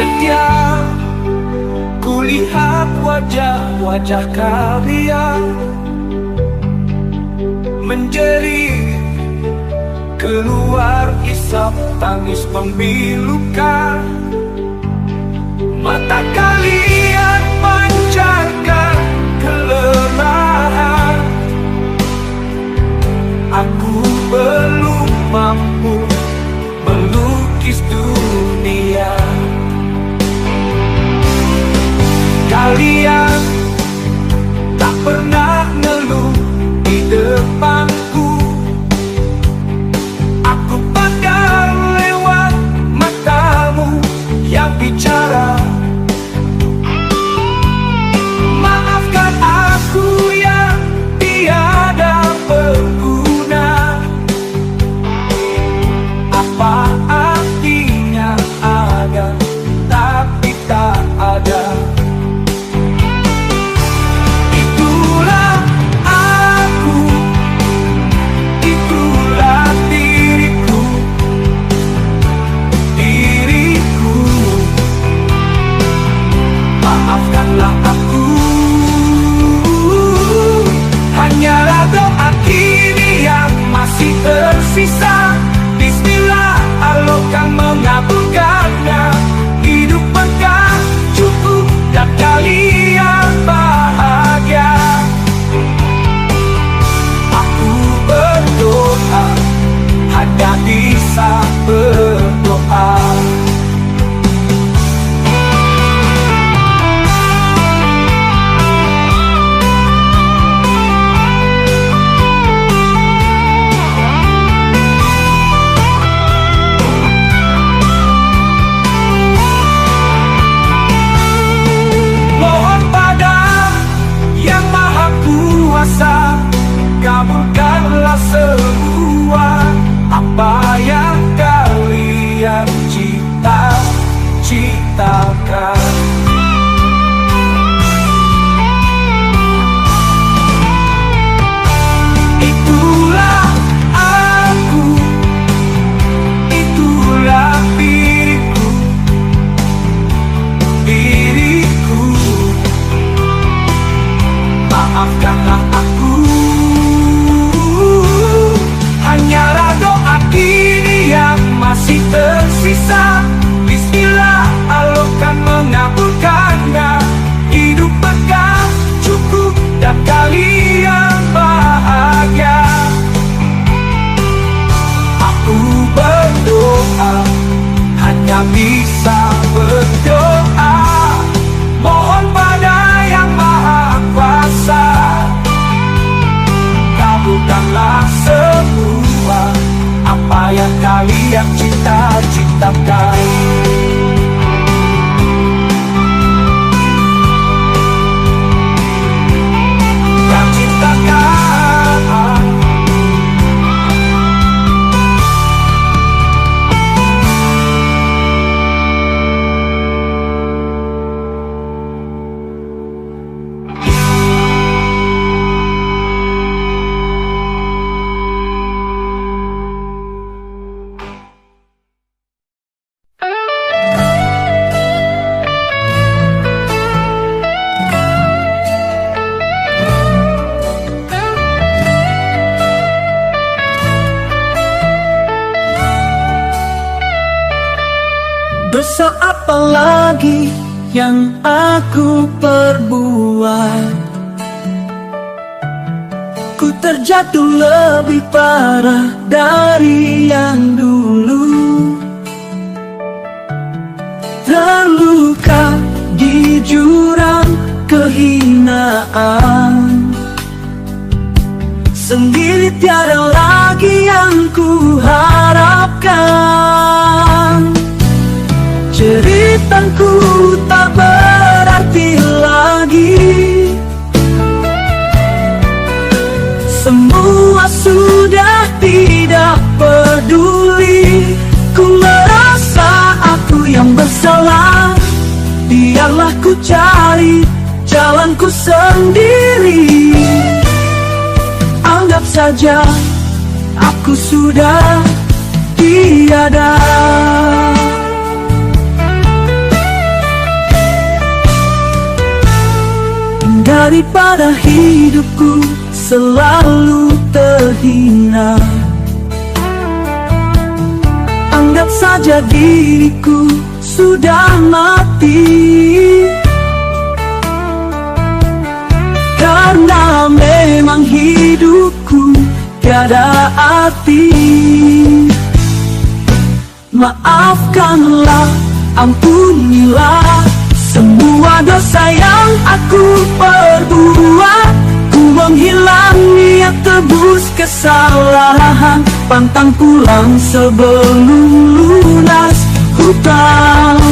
setia, kulihat wajah-wajah kalian menjerit, keluar isap tangis memilukan. Mata kalian pancarkan kelemahan. Aku belum mampu melukis dunia. Kalian tak pernah ngeluh di depanku. Aku pandang lewat matamu yang bicara. Maafkan aku yang tiada berguna. Apa artinya ada tapi tak ada? Itulah aku, itulah diriku, diriku. Maafkanlah aku. Hanyalah doa kini yang masih tersisa. Bismillah, Allah kan mengabulkannya. Hidup berkah, cukup, dan kalian bahagia. Aku berdoa, hanya bisa berdoa. Kabulkanlah semua apa yang kalian cita-citakan. Itulah aku, itulah diriku, diriku. Maafkanlah aku. Hanyalah doa kini yang masih tersisa. Bismillah, Allah kan mengabulkannya. Hidup berkah, cukup, dan kalian bahagia. Aku berdoa, hanya bisa berdoa. Mohon pada yang Maha Kuasa, kabulkanlah semua apa yang kalian cita-citakan. Yang citakan. Dosa apa lagi yang aku perbuat? Ku terjatuh lebih parah dari yang dulu. Terluka di jurang kehinaan. Sendiri tiada lagi yang ku harapkan. Ceritaku tak berarti lagi. Semua sudah tidak peduli. Ku merasa aku yang bersalah. Biarlah ku cari jalanku sendiri. Anggap saja aku sudah tiada. daripada hidupku selalu terhina. Anggap saja diriku sudah mati, karena memang hidupku tiada arti. Maafkanlah, ampunilah semua dosa yang aku perbuat. Ku menghilang niat tebus kesalahan, pantang pulang sebelum lunas hutang.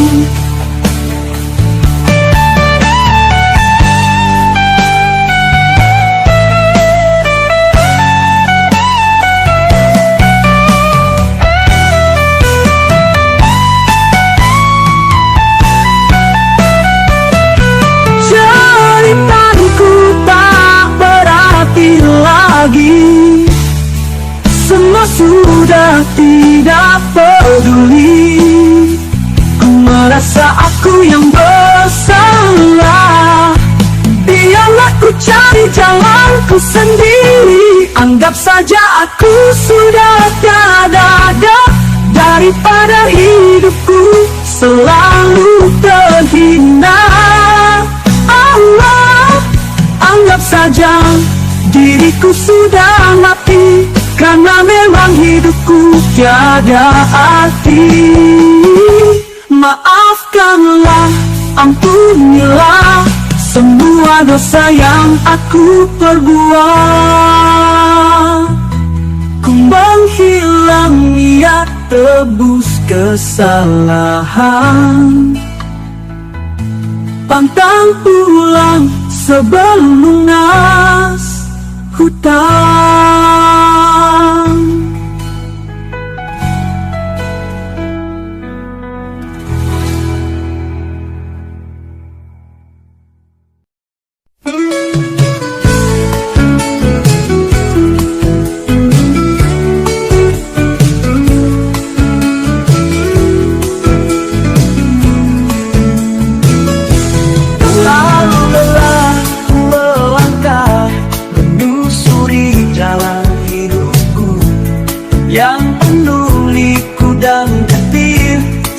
Semua sudah tidak peduli. Ku merasa aku yang bersalah. Biarlah ku cari jalanku sendiri. Anggap saja aku sudah tiada ada, daripada hidupku selalu terhina. Allah, anggap saja diriku sudah mati, karena memang hidupku tiada arti. Maafkanlah, ampunilah semua dosa yang aku perbuat. Ku menghilang niat tebus kesalahan, pantang pulang sebelum lunas hutang.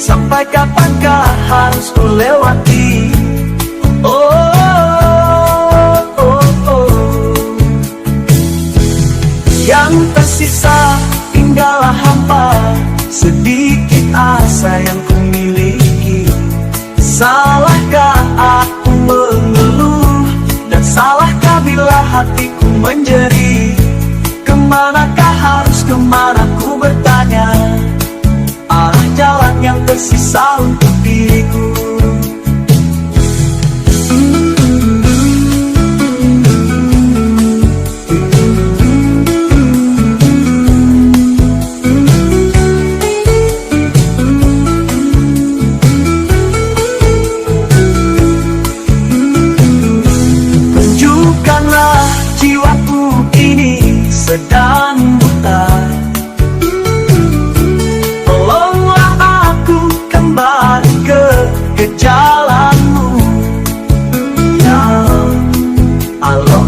Sampai kapankah harus ku lewati? Oh, oh, oh. Yang tersisa tinggallah hampa, sedikit asa yang ku miliki. Salahkah aku mengeluh, dan salahkah bila hatiku menjerit? Kemanakah harus kemana ku bertanya? Arah jalan yang tersisa untuk diriku. Tunjukkanlah jiwaku ini sedang buta. Ke jalanmu, ya Allah,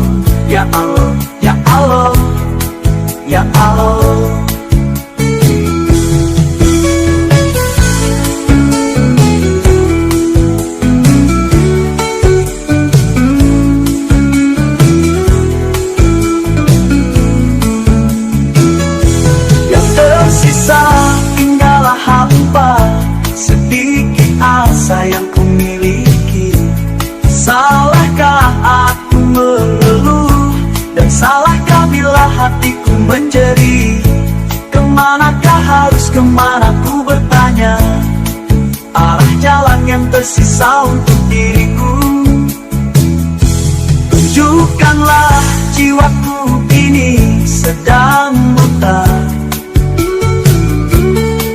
ya Allah, ya Allah, ya Allah. Yang tersisa tinggallah hampa, sedikit asa yang ku miliki. Salahkah aku mengeluh, dan salahkah bila hatiku menjerit? Kemanakah harus kemana ku bertanya? Arah jalan yang tersisa untuk diriku. Tunjukkanlah jiwaku ini sedang buta.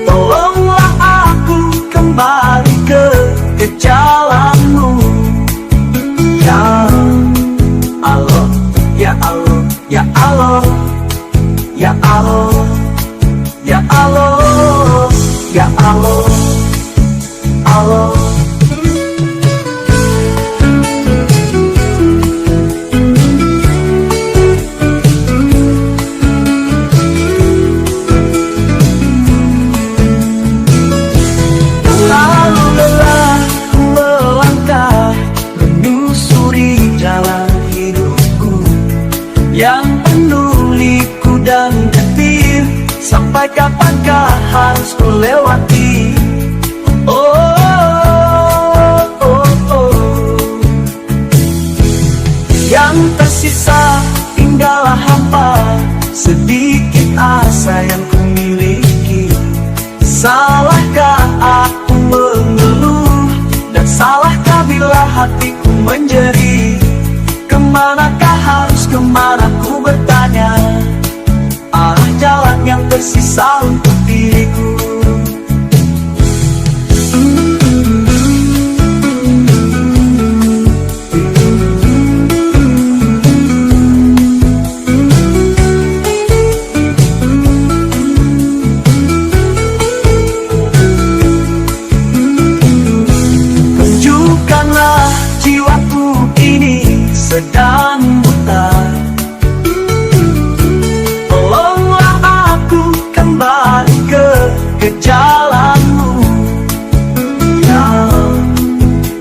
Tolonglah aku kembali ke jalanmu, ya Allah, ya Allah, ya Allah, ya Allah, ya Allah, ya Allah, Allah. sedikit asa yang ku miliki. Salahkah aku mengeluh, dan salahkah bila hatiku menjerit? Kemanakah harus kemana ku bertanya, arah jalan yang tersisa untuk diriku. Tunjukkanlah jiwaku ini sedang buta. Tolonglah aku kembali ke jalanmu. Ya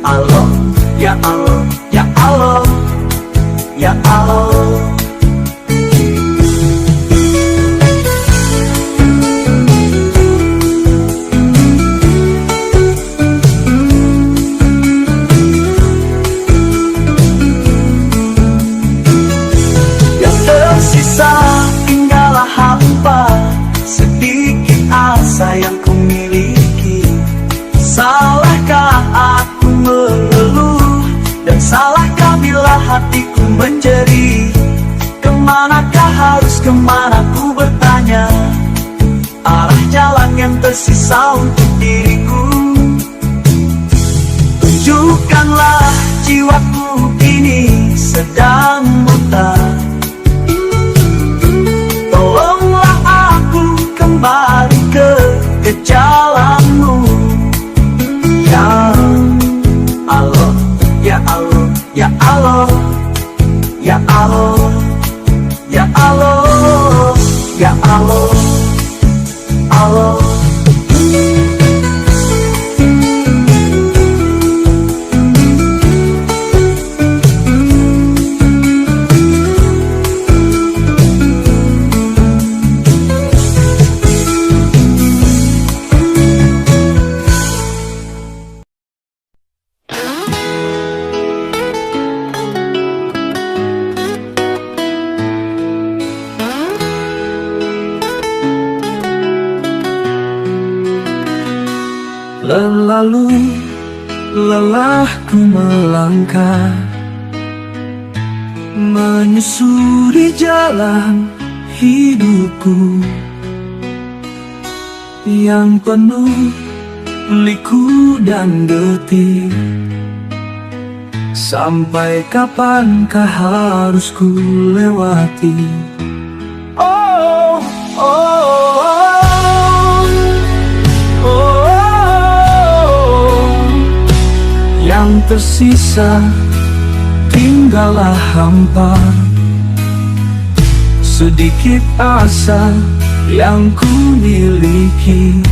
Allah, ya Allah, ya Allah, ya Allah. Tinggallah hampa, sedikit asa yang ku miliki. Salahkah aku mengeluh, dan salahkah bila hatiku menjerit? Kemanakah harus kemana ku bertanya, arah jalan yang tersisa untuk diriku. Tunjukkanlah jiwaku ini sedang buta. Kembali ke jalanmu. Ya Allah, ya Allah, ya Allah, ya Allah, ya Allah, ya Allah, Allah. Lalu lelahku melangkah, menyusuri jalan hidupku yang penuh liku dan detik. Sampai kapankah harus ku lewati? Oh, oh, yang tersisa tinggallah hampa, sedikit asa yang ku miliki.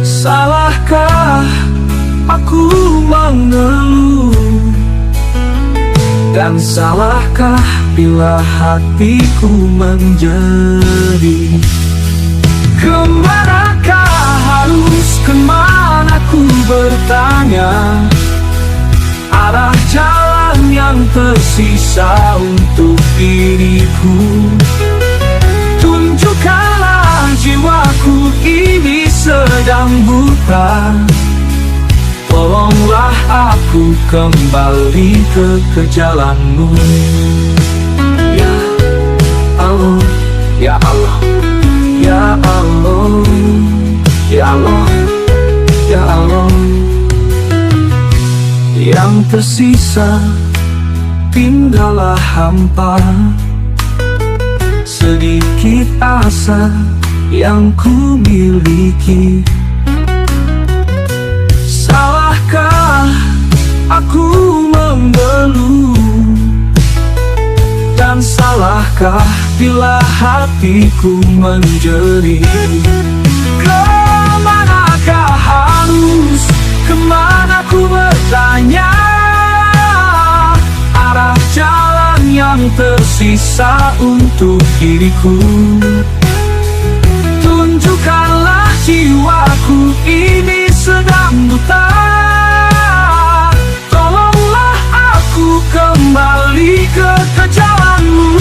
Salahkah aku mengeluh, dan salahkah bila hatiku menjerit? Kemanakah harus kemana ku bertanya, arah jalan yang tersisa untuk diriku. Tunjukkanlah jiwaku ini sedang buta. Tolonglah aku kembali ke jalanmu. Ya Allah, ya Allah, ya Allah, ya Allah, ya Allah. Yang tersisa tinggallah hampa, sedikit asa yang ku miliki. Salahkah aku mengeluh, dan salahkah bila hatiku menjerit? Kemanakah harus, kemana ku bertanya, arah jalan yang tersisa untuk diriku. Tunjukkanlah jiwaku ini sedang buta. Tolonglah aku kembali ke jalanmu.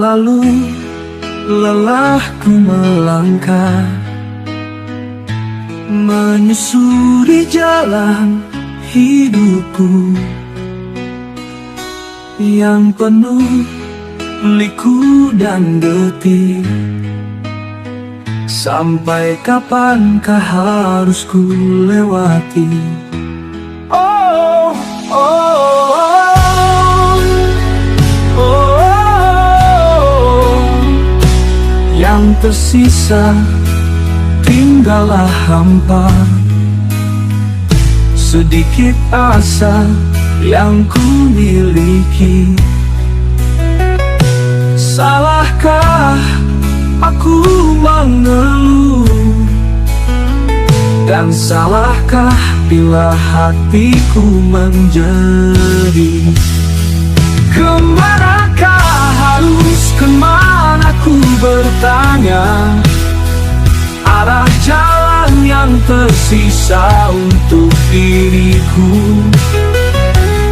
Selalu lelah ku melangkah, menyusuri jalan hidupku yang penuh liku dan detik. Sampai kapankah harus ku lewati? Oh, oh, oh, oh, oh. Yang tersisa tinggallah hampa, sedikit asa yang ku miliki. Salahkah aku mengeluh? Dan salahkah bila hatiku menjadi? Kemanakah harus, kemana ku bertanya? Arah jalan yang tersisa untuk diriku.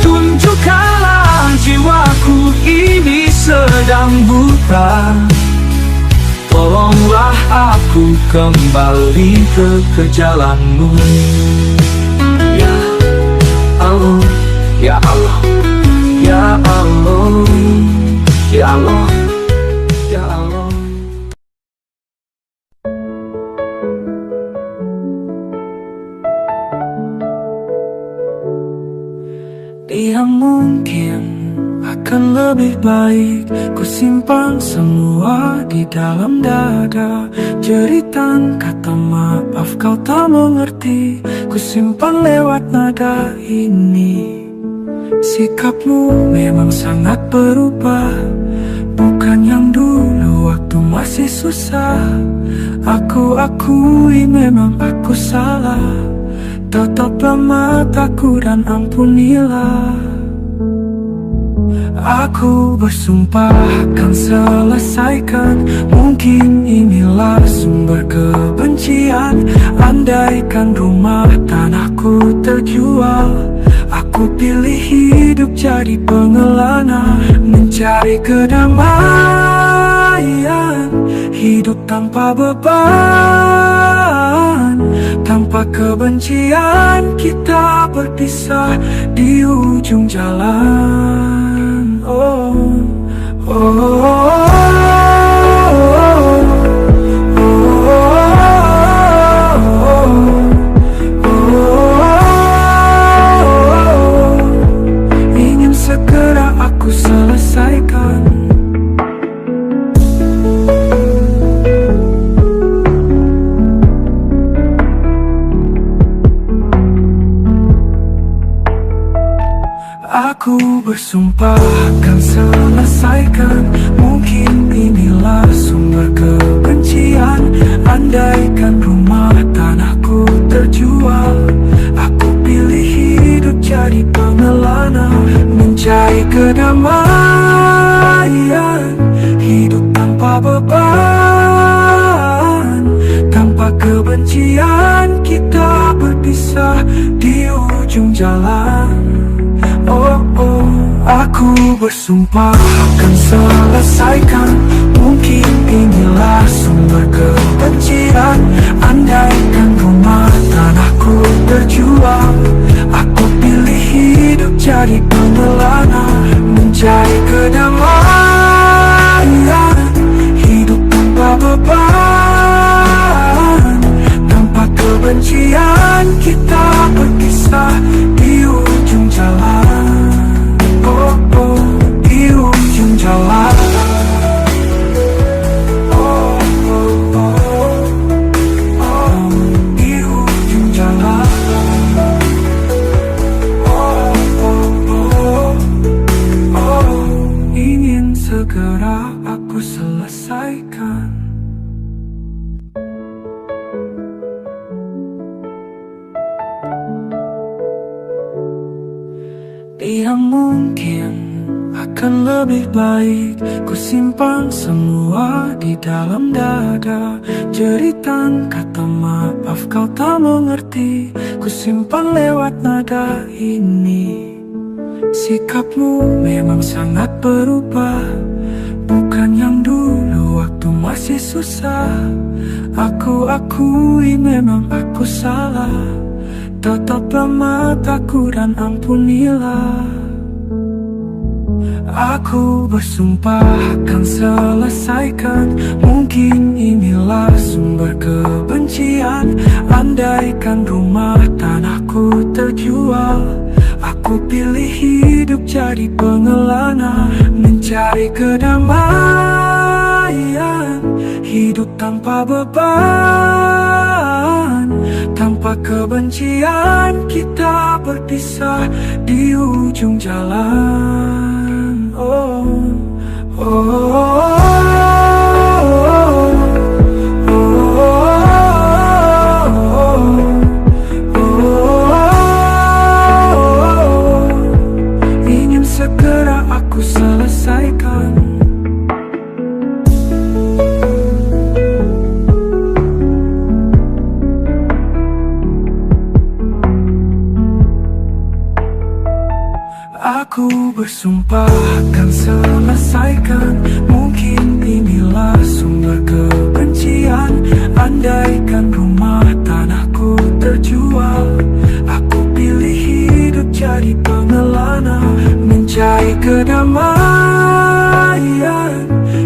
Tunjukkanlah jiwaku ini sedang buta. Tolonglah aku kembali ke jalanmu. Ya Allah, ya Allah, ya Allah, ya Allah, ya Allah. Dia mungkin akan lebih baik ku simpan semua di dalam dada. Jeritan kata maaf kau tak mengerti, ku simpan lewat nada ini. Sikapmu memang sangat berubah, bukan yang dulu waktu masih susah. Aku akui memang aku salah. Tataplah mataku dan ampunilah. Aku bersumpah akan selesaikan. Mungkin inilah sumber kebencian. Andaikan rumah tanahku terjual, aku pilih hidup jadi pengelana, mencari kedamaian, hidup tanpa beban, tanpa kebencian. Kita berpisah di ujung jalan. Oh, oh, oh, oh. Ingin segera aku selesaikan. Aku bersumpah akan selesaikan. Mungkin inilah sumber kebencian. Andaikan rumah tanahku terjual, aku pilih hidup jadi pengelana, mencari kedamaian, hidup tanpa beban, tanpa kebencian. Kita berpisah di ujung jalan. Oh, oh, aku bersumpah akan selesaikan. Mungkin inilah sumber kebencian. Andaikan rumah tanahku terjual, aku pilih hidup jadi pengelana, mencari kedamaian, hidup tanpa beban, tanpa kebencian. Kita berpisah di ujung jalan. Oh, oh, di ujung jalan. Oh, oh, oh, oh, di ujung jalan. Oh, oh, oh, oh, ingin segera aku selesaikan. Dia mungkin akan lebih baik ku simpan semua di dalam dada. Jeritan kata maaf kau tak mengerti, ku simpan lewat nada ini. Sikapmu memang sangat berubah, bukan yang dulu waktu masih susah. Aku akui memang aku salah. Tataplah mataku dan ampunilah. Aku bersumpah akan selesaikan. Mungkin inilah sumber kebencian. Andaikan rumah tanahku terjual, aku pilih hidup jadi pengelana, mencari kedamaian, hidup tanpa beban, tanpa kebencian. Kita berpisah di ujung jalan. Oh, oh, oh, ingin segera aku selesaikan. Aku bersumpah akan selesaikan. Mungkin inilah sumber kebencian. Andaikan rumah tanahku terjual, aku pilih hidup jadi pengelana, mencari kedamaian,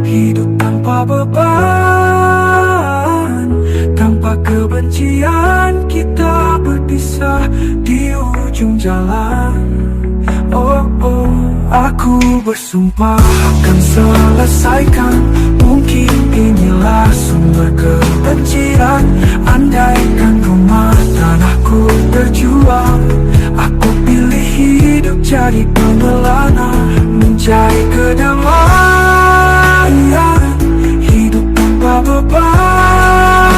hidup tanpa beban, tanpa kebencian. Kita berpisah di ujung jalan. Oh, oh, aku bersumpah akan selesaikan. Mungkin inilah sumber kebencian. Andaikan rumah tanahku terjual, aku pilih hidup jadi pengelana, mencari kedamaian, hidup tanpa beban,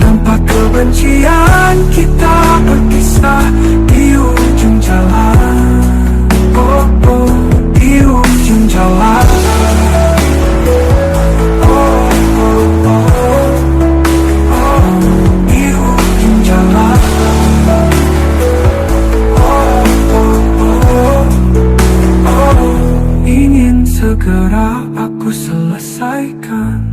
tanpa kebencian. Kita berpisah di ujung jalan. Oh, oh, di ujung jalan. Oh, oh, oh, oh, di ujung jalan. Oh, oh, oh, oh, ingin segera aku selesaikan.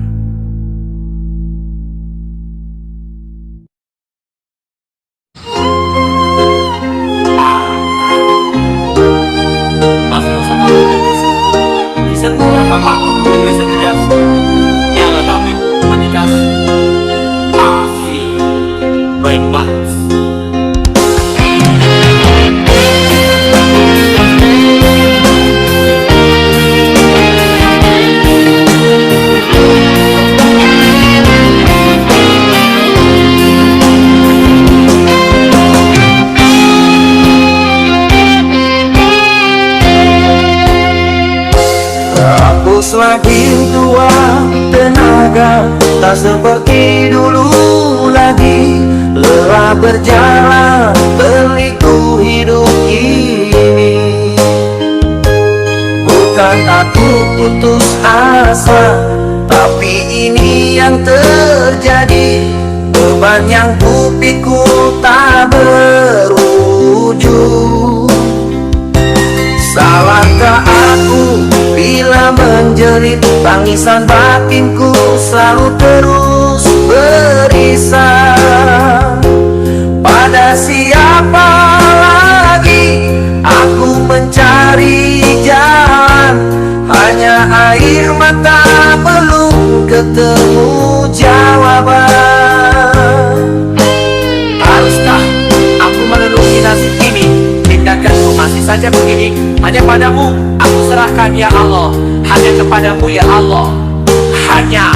Semakin tua tenaga tak seperti dulu lagi. Lelah berjalan berliku hidup ini. Bukan aku putus asa, tapi ini yang terjadi. Beban yang kupikul tak berujung. Salahkah aku bila menjerit? Tangisan batinku selalu terus berisak. Pada siapa lagi aku mencari jalan? Hanya air mata belum ketemu jawaban. Haruskah aku merenungi nasib ini? Tindakanku masih saja begini. Hanya padamu aku serahkan ya Allah. Hanya kepadamu ya Allah. Hanya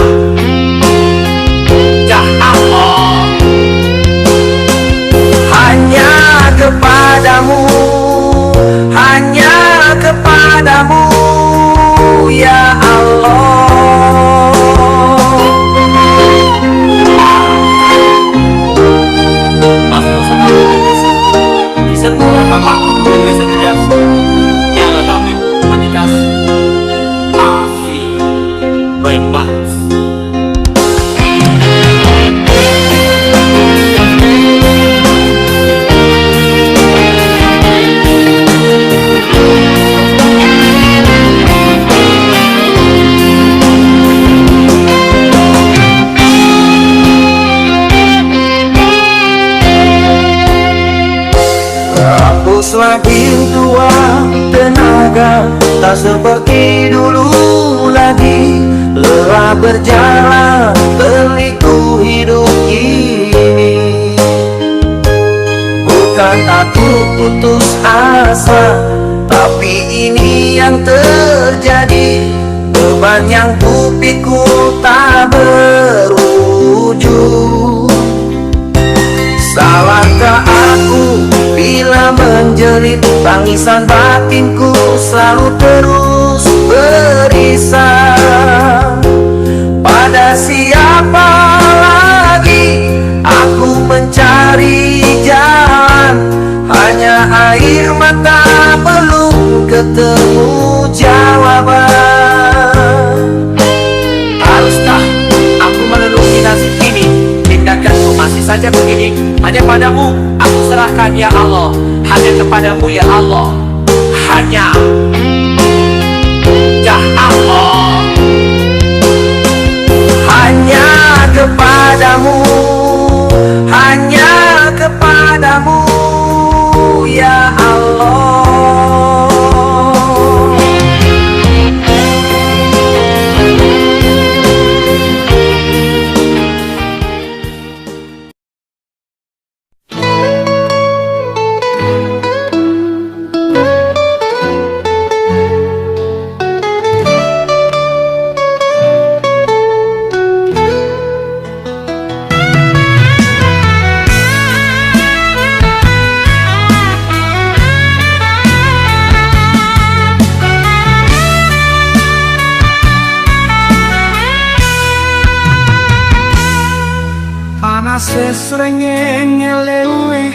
Ku semakin tua, tenaga tak seperti dulu lagi. Lelah berjalan, berliku hidup ini. Bukan aku putus asa, tapi ini yang terjadi. Beban yang kupikul tak berujung. Salahkah aku bila menjerit, tangisan batinku selalu terus berisak. Pada siapa lagi aku mencari jalan, hanya air mata belum ketemu jawaban. Haruskah aku melalui nasib ini? Tindakanku masih saja begini. Hanya padamu aku serahkan ya Allah. Hanya kepadamu ya Allah. Hanya ya Allah. Hanya kepadamu. Hanya kepadamu ya Allah. Panas sesrengenge lewe,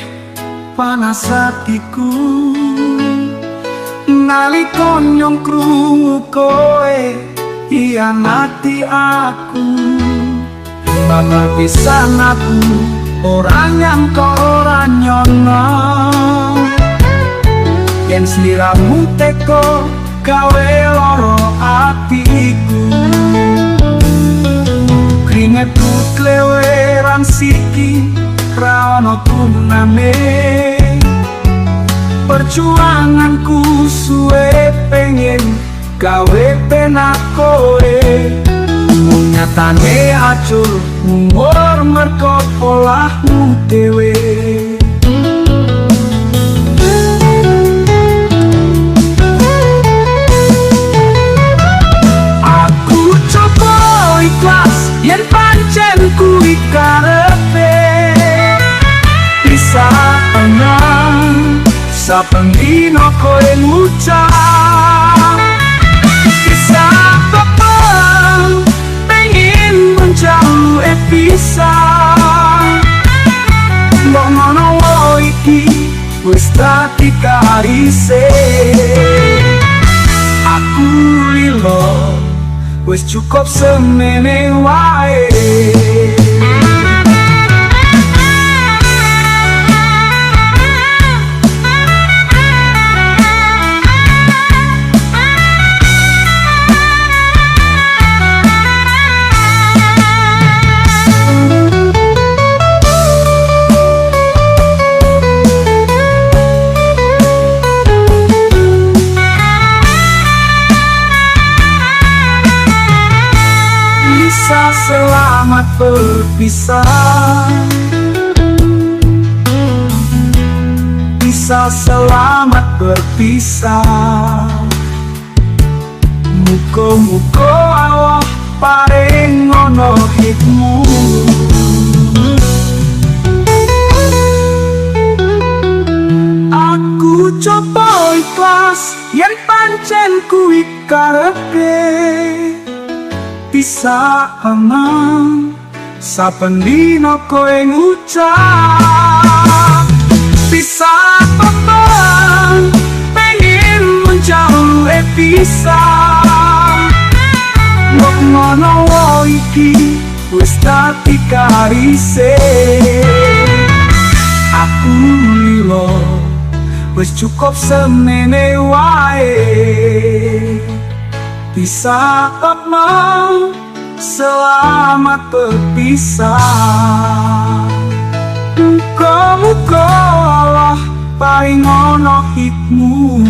panas hatiku nalika nyong krungu kowe hianati aku. Bakal pisan aku ora nyangka ora nyono, yen sliramu teko gawe loro atiku. Keringetku kleweran siki ra ono gunane, perjuanganku suwe pengen gawe penak kowe. Nyatane acur umur merko polahmu dewe. Aku coba ikhlas yen pancen kuwi karepe, bisa tenang saben dina kowe ngucap. Bisa pepeng pengen menjauh bisa. Mbok ngono iki wis dadi karise. Aku lilo wis cukup semene wae. Bisa selamat berpisah, bisa selamat berpisah. Muga-muga Allah paring ngono hikmu. Aku coba ikhlas yen pancen kuwi karepe, bisa tenang saben dina kowe ngucap. Bisa pepeng pengen menjauh bisa. Mbok ngono iki wis dadi karise. Aku lilo wis cukup semene wae. Bisa tenang selamat berpisah. Muga-muga Allah paling ono hikmu.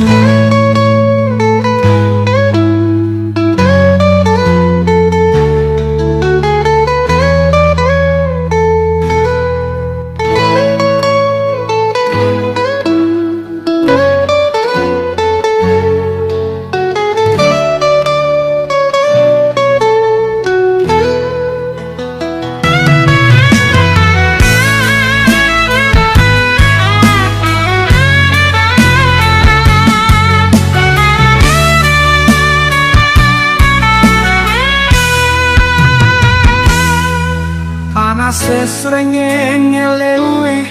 Panas srengenge ngelewe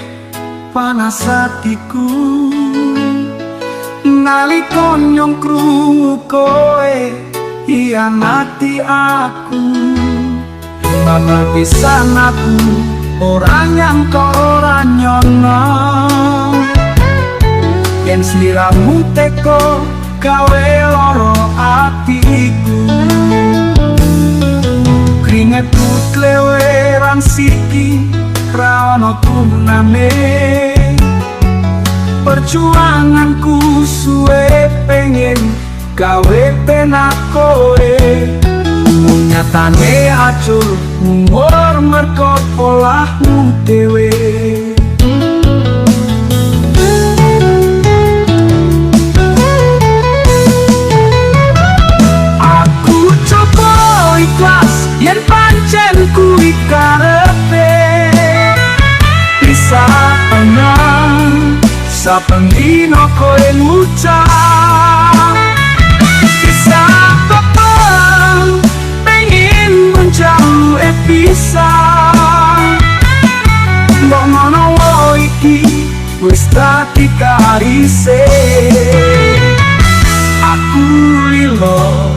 panas hatiku nalika nyong krungu kowe hianati aku. Mama pisan aku orang yang ora nyono yen sliramu teko gawe loro atiku. Keringetku kleweran siki krana tunane perjuanganku suwe pengen gawe penak kowe. Nyatane acur umur merko polahmu dewe. Aku coba ikhlas yen pancen kuwi karepe bisa tenang saben dino kowe ngucap bisa tepan pengen menjauh bisa mbok ngono iki wis dadi karise. Aku lilo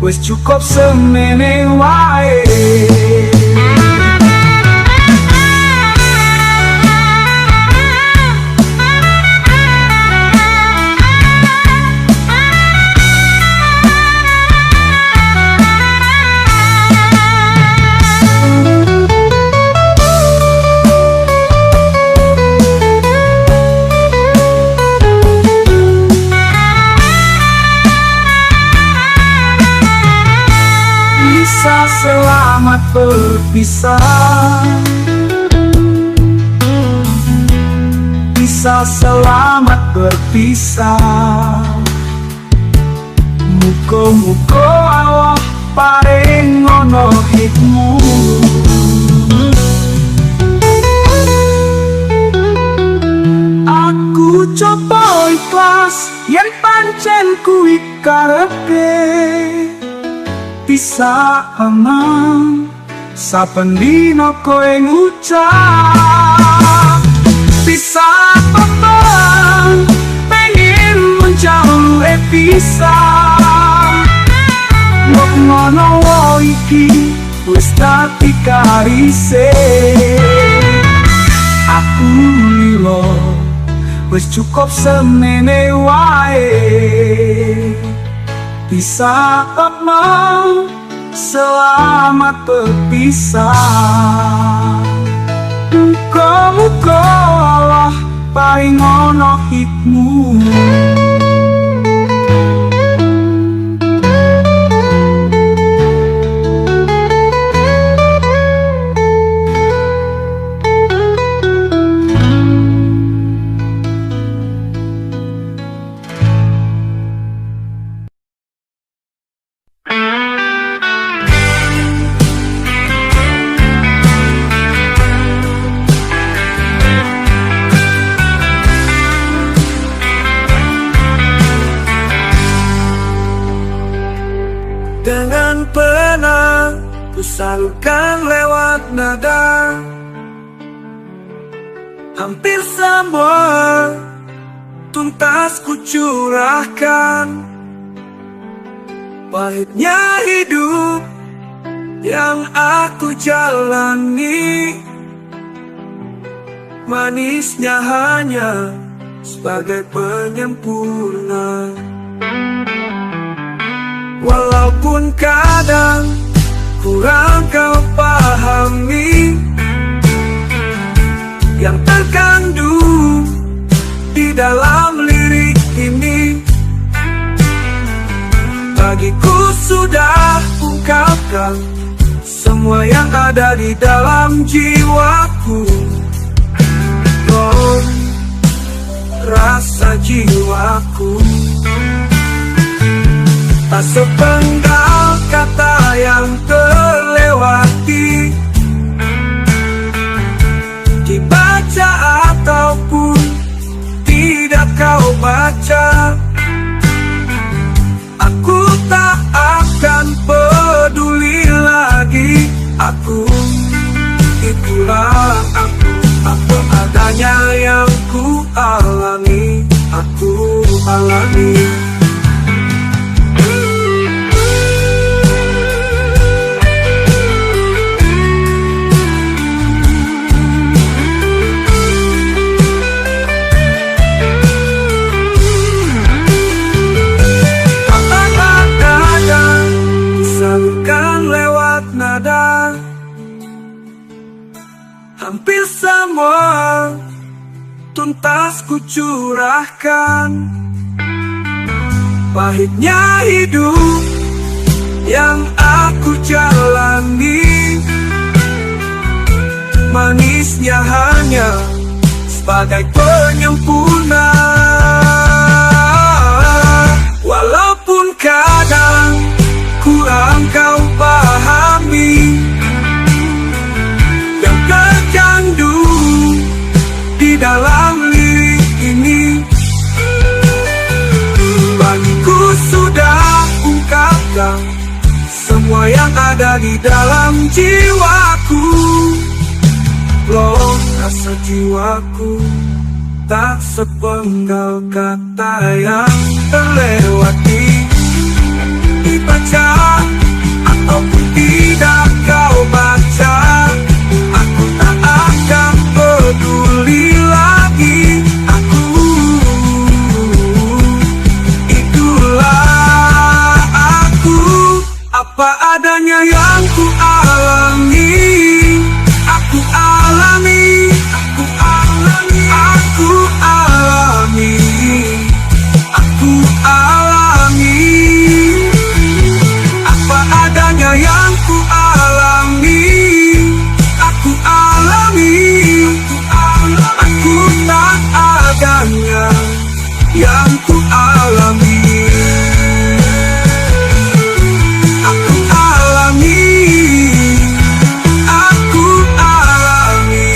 wis cukup semene wae. Bisa selamat berpisah, bisa selamat berpisah. Muga-muga Allah paring ono hikmu. Aku coba ikhlas yen pancen kuwi karepe bisa aman saben dino kowe ngucap bisa teman pengen menjauh bisa mbok ngono iki wis dadi karise. Aku lilo wis cukup semene wae. Bisa teman selamat berpisah. Muga-muga Allah paling ono hikmu. Dengan pena ku salurkan lewat nada, hampir semua tuntas ku curahkan. Pahitnya hidup yang aku jalani, manisnya hanya sebagai penyempurna. Walaupun kadang kurang kau pahami yang terkandung di dalam menyerahkan semua yang ada di dalam jiwaku. Oh, rasa jiwaku tak sepenggal kata yang terlewati, dibaca ataupun tidak kau baca. Aku tak akan peduli lagi. Aku, itulah aku, apa adanya yang ku alami, aku alami. Hampir semua tuntas ku curahkan, pahitnya hidup yang aku jalani, manisnya hanya sebagai penyempurna. Walaupun kadang kurang kau pahami, yang terkandung di dalam lirik ini, bagiku sudah ungkapkan semua yang ada di dalam jiwaku. Loh, rasa jiwaku tak sepenggal kata yang terlewati, dibaca ataupun tidak kau baca. Aku tak akan peduli lagi. Aku, itulah aku, apa adanya yang ku alami, aku alami, aku alami, aku alami, aku alami. Apa adanya yang ku alami, aku alami, aku tak adanya yang ku alami, aku alami, aku alami.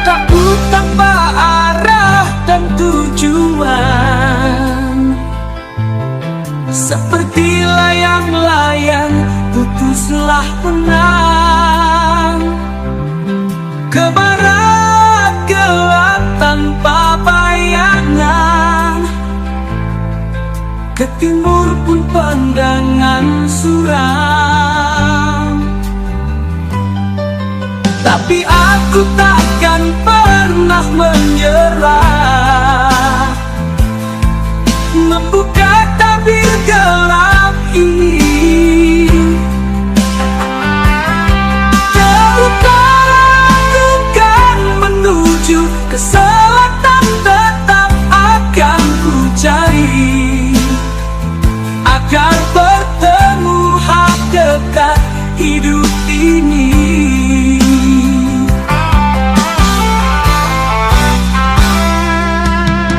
Takut tanpa arah dan tujuan, seperti layang-layang putuslah menang ke barat gelap tanpa bayangan, ke timur pun pandangan suram. Tapi aku takkan pernah menyerah, membuka tabir gelap ini. Ke utara aku kan menuju, ke selatan tetap akan ku cari, agar bertemu hak dekat hidup ini.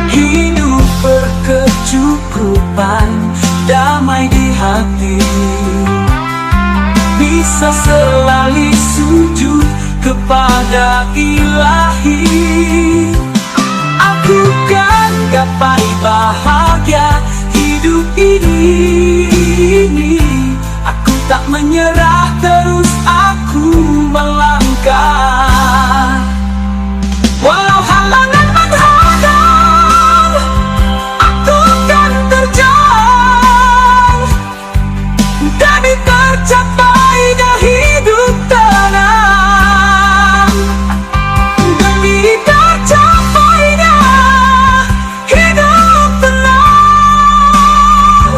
Hidup berkecukupan, damai di hati, bisa selalu sujud kepada Ilahi. Aku kan gapai bahagia hidup ini. Aku tak menyerah, terus aku melangkah. Walau halangan menghadang, aku kan terjang, demi tercapainya hidup tenang, demi tercapainya hidup tenang.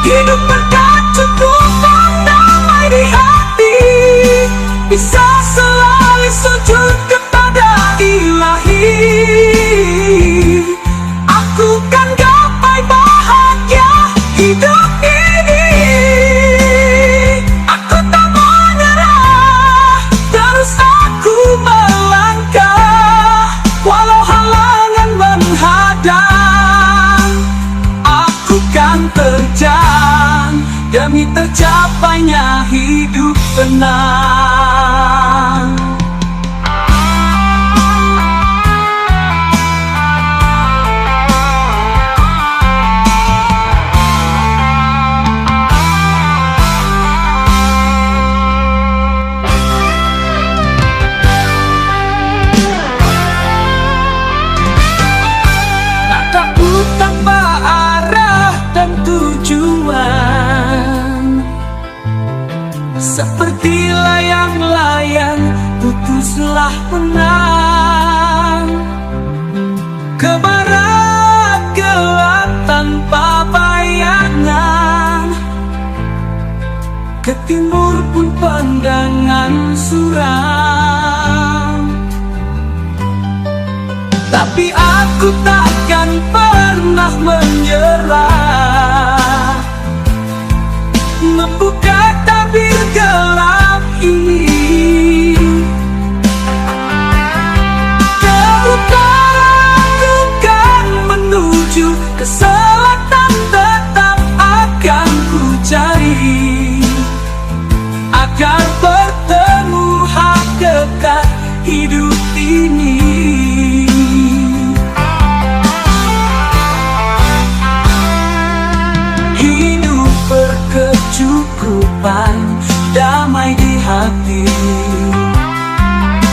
Hidup berkat cukup damai di hati, bisa selalu sujud kepada Ilahi. Aku kan gapai bahagia hidup ini. Aku tak menyerah, terus aku melangkah walau halangan menghadang. Aku kan terjang demi tercapainya hidup tenang. Tak takut tanpa arah dan tujuan, seperti layang-layang putuslah menang. Ke barat gelap tanpa bayangan, ke timur pun pandangan suram. Tapi aku takkan pernah menyerah, membuka tabir gelap ini. Ke utara aku kan menuju, ke selatan tetap akan ku cari, agar bertemu hakikat hidup ini. Hidup berkecukupan, damai di hati,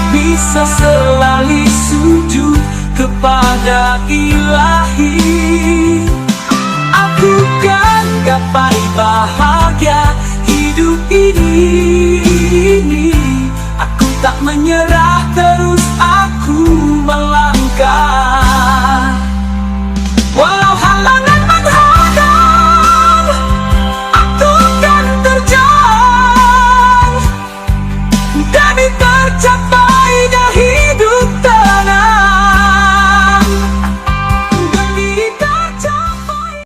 bisa selalu sujud kepada Ilahi. Aku kan gapai bahagia hidup ini. Aku tak menyerah, terus aku melangkah walau halangan menghadang. Aku kan terjang demi tercapainya hidup tenang. Demi tercapai.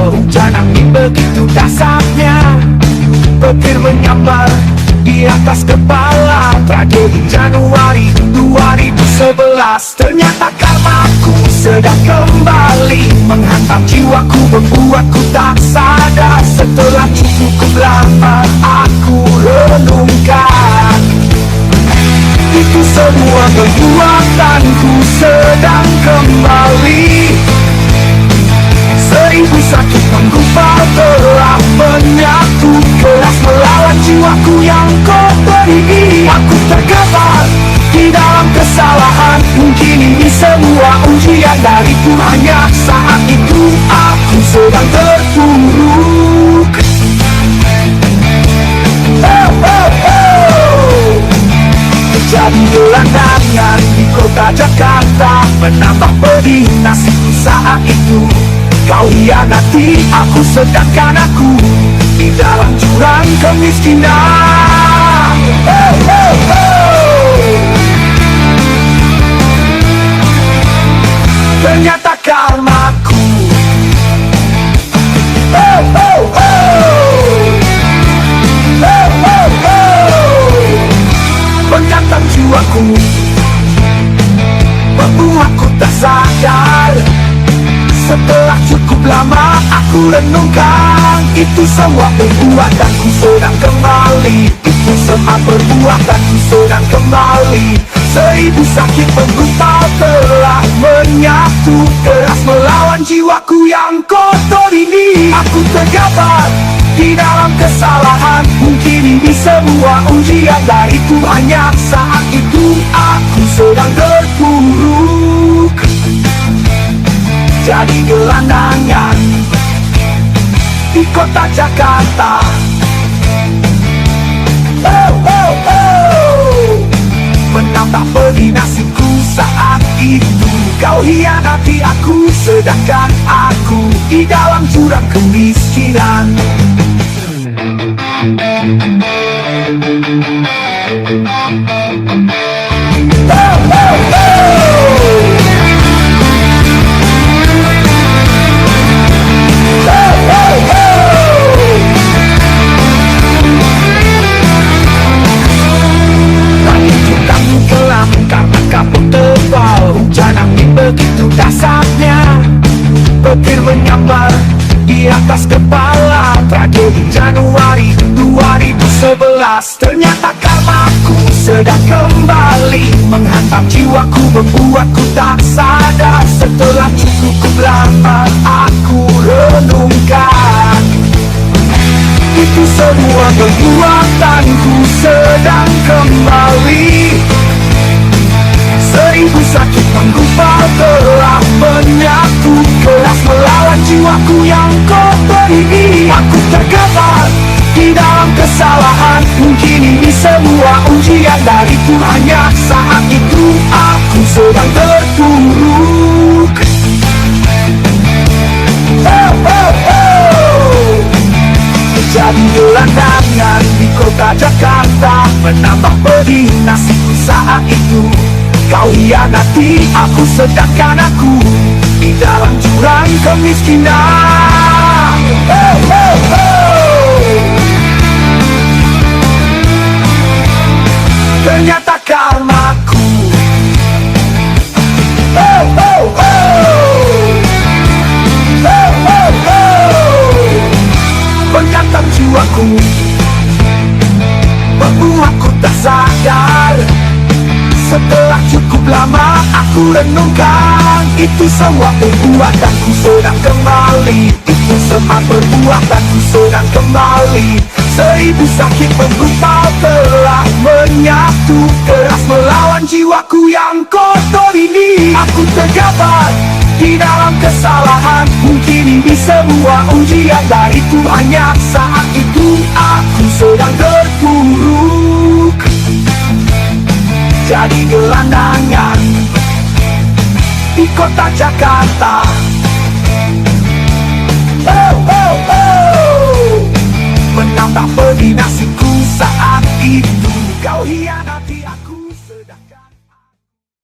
Hujan angin begitu dahsyatnya, petir menyambar di atas kepala. Tragedi Januari 2011, ternyata karmaku sedang kembali menghantam jiwaku, membuatku tak sadar. Setelah cukup lama aku renungkan, itu semua perbuatanku sedang kembali. Seribu sakit menggupal telah menyatu, keras melawan jiwaku yang kotor ini. Aku terkapar di dalam kesalahan, mungkin ini semua ujian dari Tuhannya. Saat itu aku sedang terpuruk. Terjadi gelandangan di kota Jakarta, menambah pedih nasibku saat itu. Kau hianati aku, sedangkan aku di dalam jurang kemiskinan. Ternyata karmaku menantang jiwaku, membuatku tak sadar. Setelah cukup lama aku renungkan, itu semua perbuatanku sedang kembali. Itu semua perbuatanku sedang kembali. Seribu sakit menggupal telah menyatu, keras melawan jiwaku yang kotor ini. Aku tergambar di dalam kesalahan. Mungkin ini semua ujian dari Tuhannya. Saat itu aku sedang terpuruk, jadi gelandangan di kota Jakarta. Oh, oh, oh. Menambah pedih nasibku saat itu. Kau hianati aku, sedangkan aku di dalam jurang kemiskinan. Oh, oh, oh. Hujan angin begitu dasarnya, petir menyambar di atas kepala. Tragedi Januari 2011. Ternyata karmaku sedang kembali menghantam jiwaku, membuatku tak sadar. Setelah cukup lama aku renungkan, itu semua perbuatanku sedang kembali. Seribu sakit menggupal telah menyatu, keras melawan jiwaku yang kotor ini. Aku tergambar di dalam kesalahan. Mungkin ini semua ujian dari Tuhannya. Saat itu aku sedang terpuruk. Oh, oh, oh. Jadi gelandangan di kota Jakarta. Menambah pedih nasibku saat itu. Kau hianati aku, sedangkan aku di dalam jurang kemiskinan. Oh, oh, oh. Ternyata karmaku. Oh, oh, oh. Oh, oh, oh. Menghantam jiwaku, membuatku tak sadar. Setelah cukup lama aku renungkan, itu semua perbuatanku sedang kembali. Itu semua perbuatanku sedang kembali. Seribu sakit menggupal telah menyatu, keras melawan jiwaku yang kotor ini. Aku tergambar di dalam kesalahan. Mungkin ini semua ujian dari Tuhannya. Saat itu aku sedang terpuruk, jadi gelandangan di kota Jakarta. Oh, oh, oh. Menambah pedih nasibku saat itu. Kau hianati